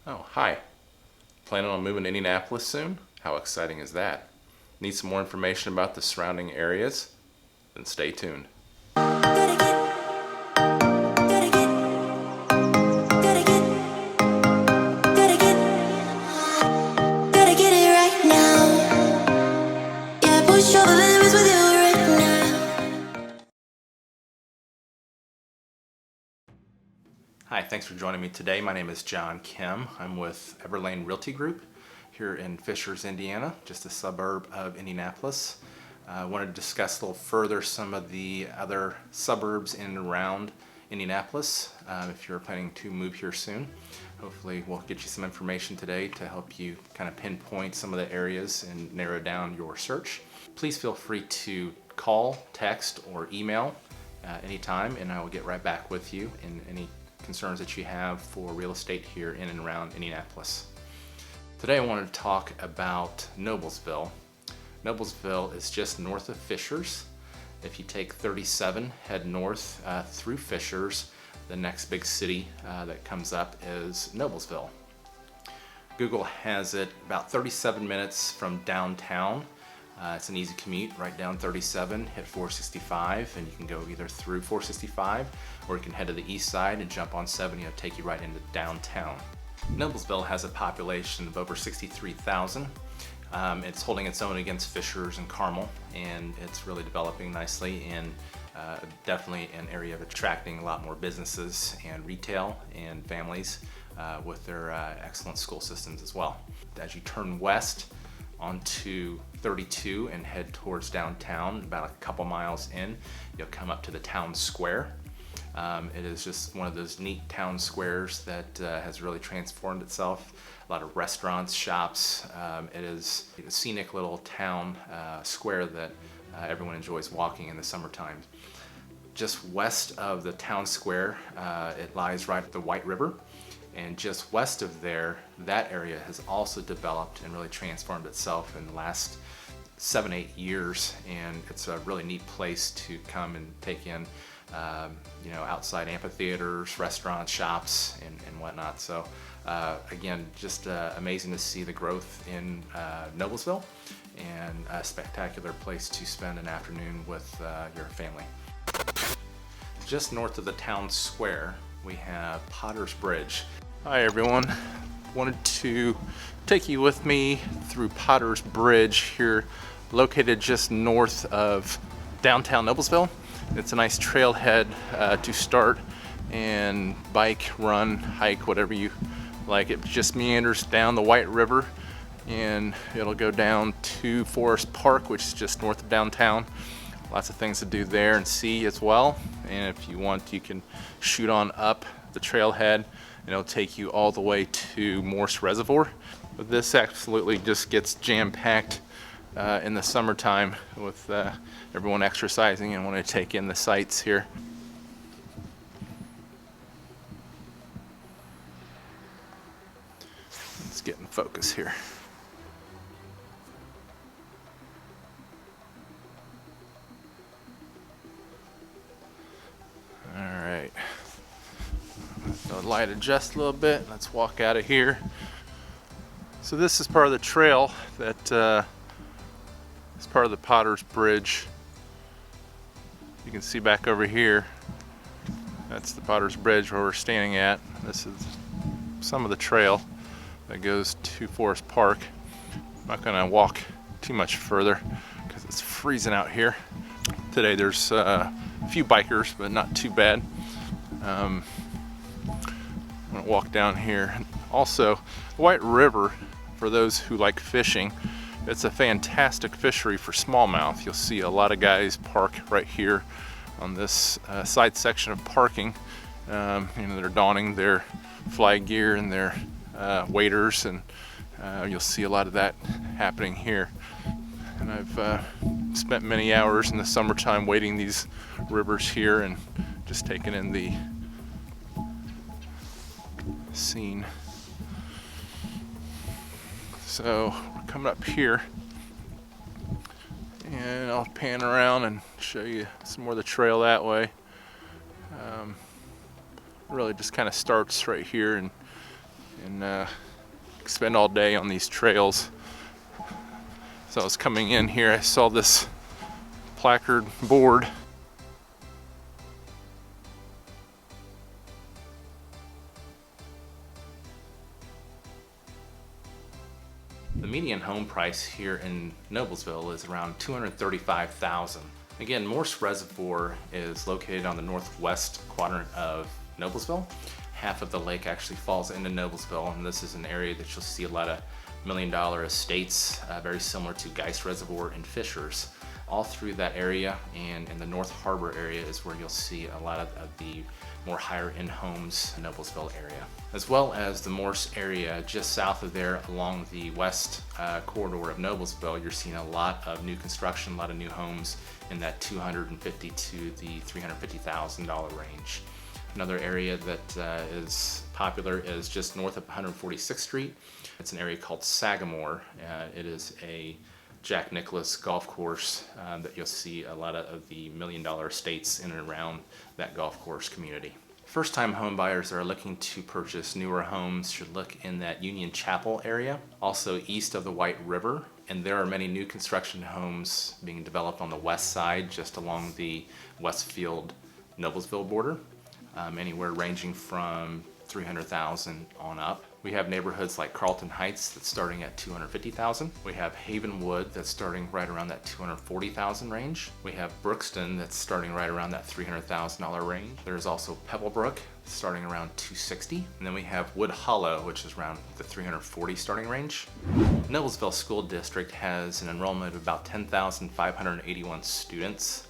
Oh, hi. Planning on moving to Indianapolis soon? How exciting is that? Need some more information about the surrounding areas? Then stay tuned. Hi, thanks for joining me today. My name is John Kim. I'm with Everlane Realty Group here in Fishers, Indiana, just a suburb of Indianapolis. I wanted to discuss a little further some of the other suburbs in and around Indianapolis if you're planning to move here soon. Hopefully we'll get you some information today to help you kind of pinpoint some of the areas and narrow down your search. Please feel free to call, text, or email anytime, and I will get right back with you in any concerns that you have for real estate here in and around Indianapolis. Today I wanted to talk about Noblesville. Noblesville is just north of Fishers. If you take 37, head north through Fishers, the next big city that comes up is Noblesville. Google has it about 37 minutes from downtown. It's an easy commute, right down 37, hit 465, and you can go either through 465 or you can head to the east side and jump on 70 and it'll take you right into downtown. Noblesville has a population of over 63,000. It's holding its own against Fishers and Carmel, and it's really developing nicely and definitely an area of attracting a lot more businesses and retail and families with their excellent school systems as well. As you turn west onto 32 and head towards downtown, about a couple miles in, you'll come up to the town square. It is just one of those neat town squares that has really transformed itself. A lot of restaurants, shops. It is a scenic little town square that everyone enjoys walking in the summertime. Just west of the town square, it lies right at the White River. And just west of there, that area has also developed and really transformed itself in the last 7-8 years, and it's a really neat place to come and take in outside amphitheaters, restaurants, shops, and whatnot. So again, just amazing to see the growth in Noblesville, and a spectacular place to spend an afternoon with your family. Just north of the town square, we have Potter's Bridge. Hi everyone, wanted to take you with me through Potter's Bridge here, located just north of downtown Noblesville. It's a nice trailhead to start and bike, run, hike, whatever you like. It just meanders down the White River and it'll go down to Forest Park, which is just north of downtown. Lots of things to do there and see as well. And if you want, you can shoot on up the trailhead and it'll take you all the way to Morse Reservoir. But this absolutely just gets jam-packed in the summertime with everyone exercising and wanting to take in the sights here. Let's get in focus here. All right. The light adjust a little bit. Let's walk out of here. So this is part of the trail that is part of the Potter's Bridge. You can see back over here. That's the Potter's Bridge where we're standing at. This is some of the trail that goes to Forest Park. I'm not gonna walk too much further because it's freezing out here. Today there's a few bikers, but not too bad. I'm gonna walk down here. Also, the White River, for those who like fishing, it's a fantastic fishery for smallmouth. You'll see a lot of guys park right here on this side section of parking. They're donning their fly gear and their waders, and you'll see a lot of that happening here. And I've spent many hours in the summertime wading these rivers here and just taking in the scene. So we're coming up here and I'll pan around and show you some more of the trail that way. Really just kind of starts right here and and spend all day on these trails. So I was coming in here, I saw this placard board. The median home price here in Noblesville is around $235,000. Again, Morse Reservoir is located on the northwest quadrant of Noblesville. Half of the lake actually falls into Noblesville, and this is an area that you'll see a lot of million-dollar estates, very similar to Geist Reservoir and Fishers. All through that area and in the North Harbor area is where you'll see a lot of the more higher-end homes in Noblesville area, as well as the Morse area just south of there along the west corridor of Noblesville. You're seeing a lot of new construction, a lot of new homes in that $250,000 to the $350,000 range. Another area that is popular is just north of 146th Street. It's an area called Sagamore. It is a Jack Nicklaus golf course that you'll see a lot of the million-dollar estates in and around that golf course community. First-time home buyers that are looking to purchase newer homes should look in that Union Chapel area, also east of the White River. And there are many new construction homes being developed on the west side, just along the Westfield Noblesville border, anywhere ranging from $300,000 on up. We have neighborhoods like Carlton Heights that's starting at $250,000. We have Havenwood that's starting right around that $240,000 range. We have Brookston that's starting right around that $300,000 range. There's also Pebblebrook starting around $260,000. And then we have Wood Hollow, which is around the $340,000 starting range. Noblesville School District has an enrollment of about 10,581 students.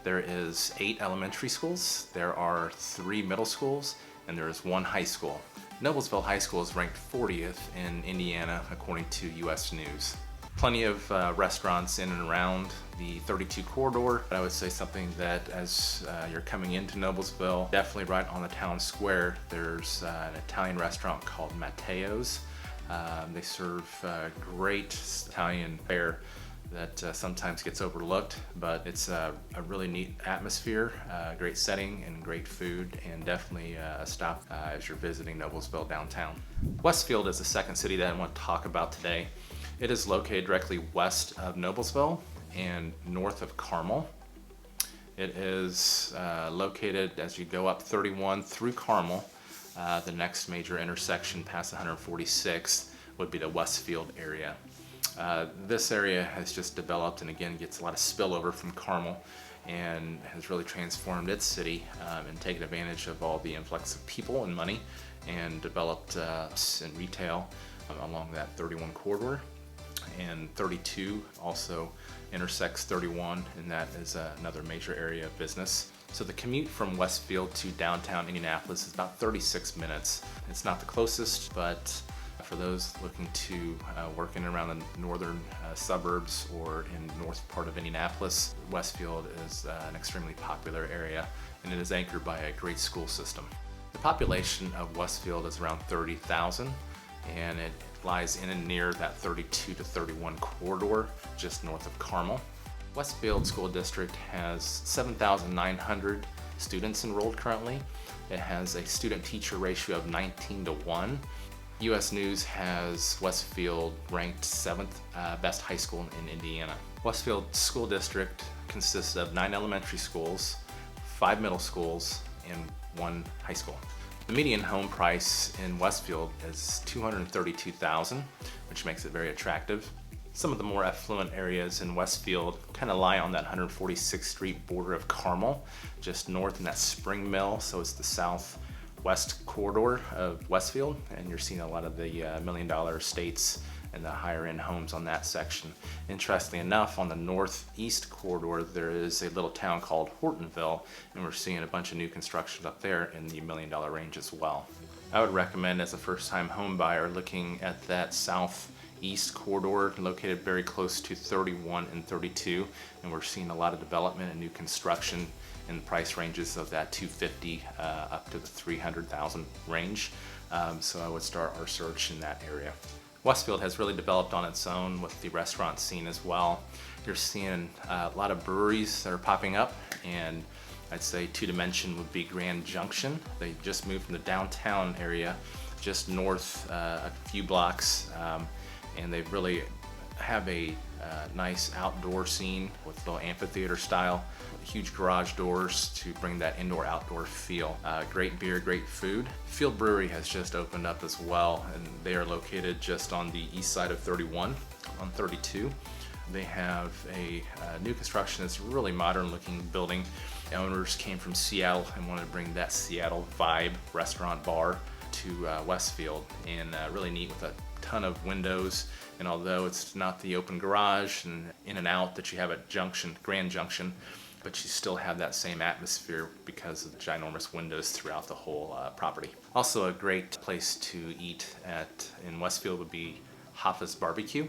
There is 8 elementary schools, there are 3 middle schools, and there is 1 high school. Noblesville High School is ranked 40th in Indiana according to US News. Plenty of restaurants in and around the 32 corridor. I would say something that as you're coming into Noblesville, definitely right on the town square, there's an Italian restaurant called Matteo's. They serve great Italian fare that sometimes gets overlooked, but it's a really neat atmosphere, great setting and great food, and definitely a stop as you're visiting Noblesville downtown. Westfield is the second city that I want to talk about today. It is located directly west of Noblesville and north of Carmel. It is located as you go up 31 through Carmel. The next major intersection past 146th would be the Westfield area. This area has just developed and again gets a lot of spillover from Carmel and has really transformed its city and taken advantage of all the influx of people and money and developed in retail along that 31 corridor. And 32 also intersects 31, and that is another major area of business. So the commute from Westfield to downtown Indianapolis is about 36 minutes. It's not the closest, but for those looking to work in and around the northern suburbs or in the north part of Indianapolis, Westfield is an extremely popular area, and it is anchored by a great school system. The population of Westfield is around 30,000, and it lies in and near that 32 to 31 corridor just north of Carmel. Westfield School District has 7,900 students enrolled currently. It has a student-teacher ratio of 19:1. US News has Westfield ranked 7th best high school in Indiana. Westfield School District consists of 9 elementary schools, 5 middle schools, and 1 high school. The median home price in Westfield is $232,000, which makes it very attractive. Some of the more affluent areas in Westfield kind of lie on that 146th Street border of Carmel, just north in that Spring Mill, so it's the southwest corridor of Westfield, and you're seeing a lot of the million-dollar estates and the higher-end homes on that section. Interestingly enough, on the northeast corridor, there is a little town called Hortonville, and we're seeing a bunch of new construction up there in the million-dollar range as well. I would recommend, as a first-time home buyer, looking at that southeast corridor located very close to 31 and 32, and we're seeing a lot of development and new construction in the price ranges of that $250,000 up to the $300,000 range. So I would start our search in that area. Westfield has really developed on its own with the restaurant scene as well. You're seeing a lot of breweries that are popping up, and I'd say two dimension would be Grand Junction. They just moved from the downtown area just north a few blocks, and they really have a nice outdoor scene with a little amphitheater style, huge garage doors to bring that indoor-outdoor feel. Great beer, great food. Field Brewery has just opened up as well, and they are located just on the east side of 31, on 32. They have a new construction. It's a really modern looking building. The owners came from Seattle and wanted to bring that Seattle vibe restaurant bar to Westfield, and really neat with a ton of windows. And although it's not the open garage and in and out that you have at Grand Junction, but you still have that same atmosphere because of the ginormous windows throughout the whole property. Also a great place to eat in Westfield would be Hoffa's Barbecue.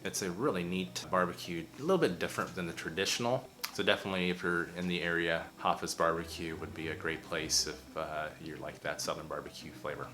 It's a really neat barbecue, a little bit different than the traditional. So definitely if you're in the area, Hoffa's Barbecue would be a great place if you like that Southern barbecue flavor.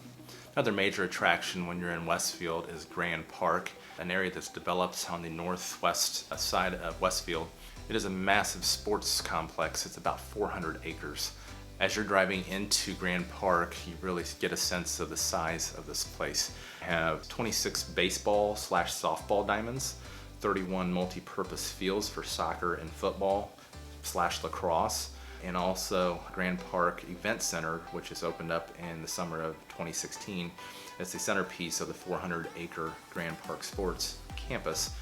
Another major attraction when you're in Westfield is Grand Park, an area that's developed on the northwest side of Westfield. It is a massive sports complex. It's about 400 acres. As you're driving into Grand Park, you really get a sense of the size of this place. You have 26 baseball/softball diamonds, 31 multi-purpose fields for soccer and football/lacrosse, and also Grand Park Event Center, which has opened up in the summer of 2016. It's the centerpiece of the 400-acre Grand Park Sports Campus,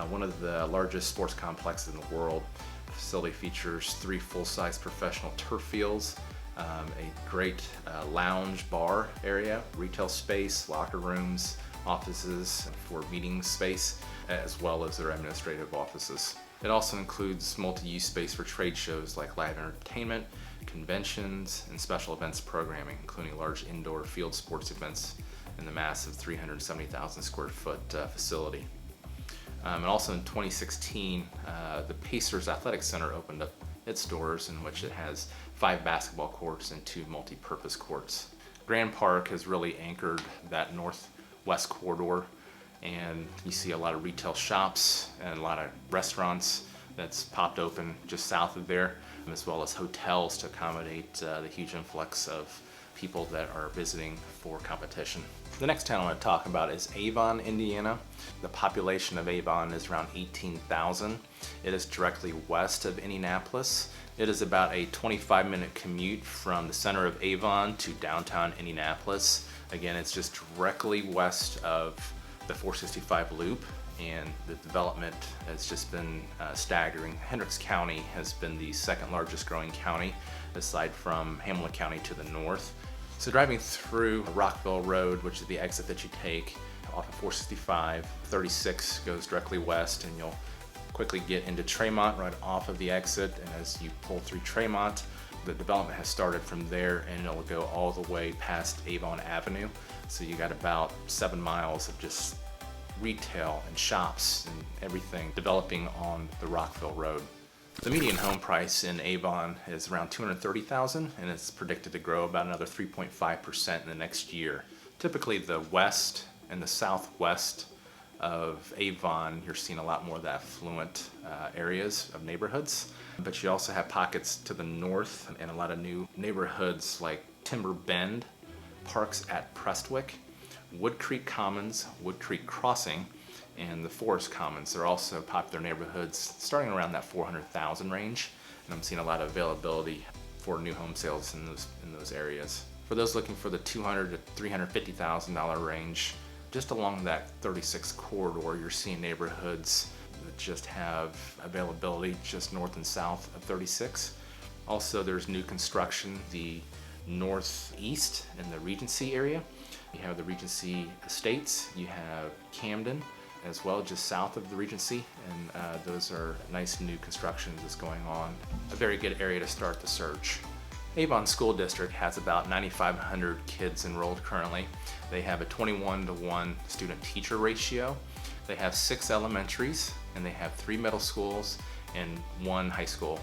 one of the largest sports complexes in the world. The facility features 3 full-size professional turf fields, a great lounge bar area, retail space, locker rooms, offices for meeting space, as well as their administrative offices. It also includes multi-use space for trade shows like live entertainment, conventions, and special events programming, including large indoor field sports events in the massive 370,000 square foot facility. And also in 2016, the Pacers Athletic Center opened up its doors, in which it has 5 basketball courts and 2 multi-purpose courts. Grand Park has really anchored that northwest corridor, and you see a lot of retail shops and a lot of restaurants that's popped open just south of there, as well as hotels to accommodate the huge influx of people that are visiting for competition. The next town I want to talk about is Avon, Indiana. The population of Avon is around 18,000. It is directly west of Indianapolis. It is about a 25-minute commute from the center of Avon to downtown Indianapolis. Again, it's just directly west of the 465 loop, and the development has just been staggering. Hendricks County has been the second largest growing county, aside from Hamilton County to the north. So driving through Rockville Road, which is the exit that you take off of 465, 36 goes directly west, and you'll quickly get into Tremont right off of the exit. And as you pull through Tremont, the development has started from there, and it'll go all the way past Avon Avenue. So you got about 7 miles of just retail and shops and everything developing on the Rockville Road. The median home price in Avon is around $230,000, and it's predicted to grow about another 3.5% in the next year. Typically the west and the southwest of Avon, you're seeing a lot more of the affluent areas of neighborhoods, but you also have pockets to the north and a lot of new neighborhoods like Timber Bend, Parks at Prestwick, Wood Creek Commons, Wood Creek Crossing, and the Forest Commons. They're also popular neighborhoods starting around that 400,000 range, and I'm seeing a lot of availability for new home sales in those areas. For those looking for the $200,000 to $350,000 range, just along that 36 corridor, you're seeing neighborhoods that just have availability just north and south of 36. Also, there's new construction the northeast in the Regency area. You have the Regency Estates, you have Camden as well, just south of the Regency, and those are nice new constructions that's going on. A very good area to start the search. Avon School District has about 9,500 kids enrolled currently. They have a 21-to-1 student-teacher ratio. They have 6 elementaries, and they have 3 middle schools and 1 high school.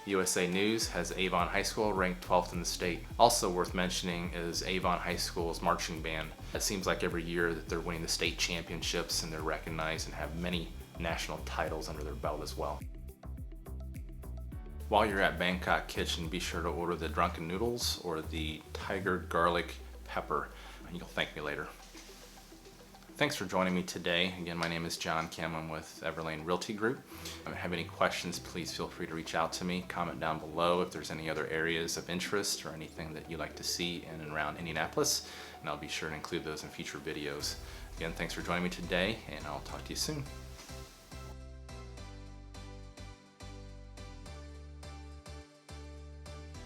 USA News has Avon High School ranked 12th in the state. Also worth mentioning is Avon High School's marching band. It seems like every year that they're winning the state championships, and they're recognized and have many national titles under their belt as well. While you're at Bangkok Kitchen, be sure to order the drunken noodles or the tiger garlic pepper. you'll thank me later. Thanks for joining me today. Again, my name is John Kim. I'm with Everlane Realty Group. If you have any questions, please feel free to reach out to me. Comment down below if there's any other areas of interest or anything that you'd like to see in and around Indianapolis, and I'll be sure to include those in future videos. Again, thanks for joining me today, and I'll talk to you soon.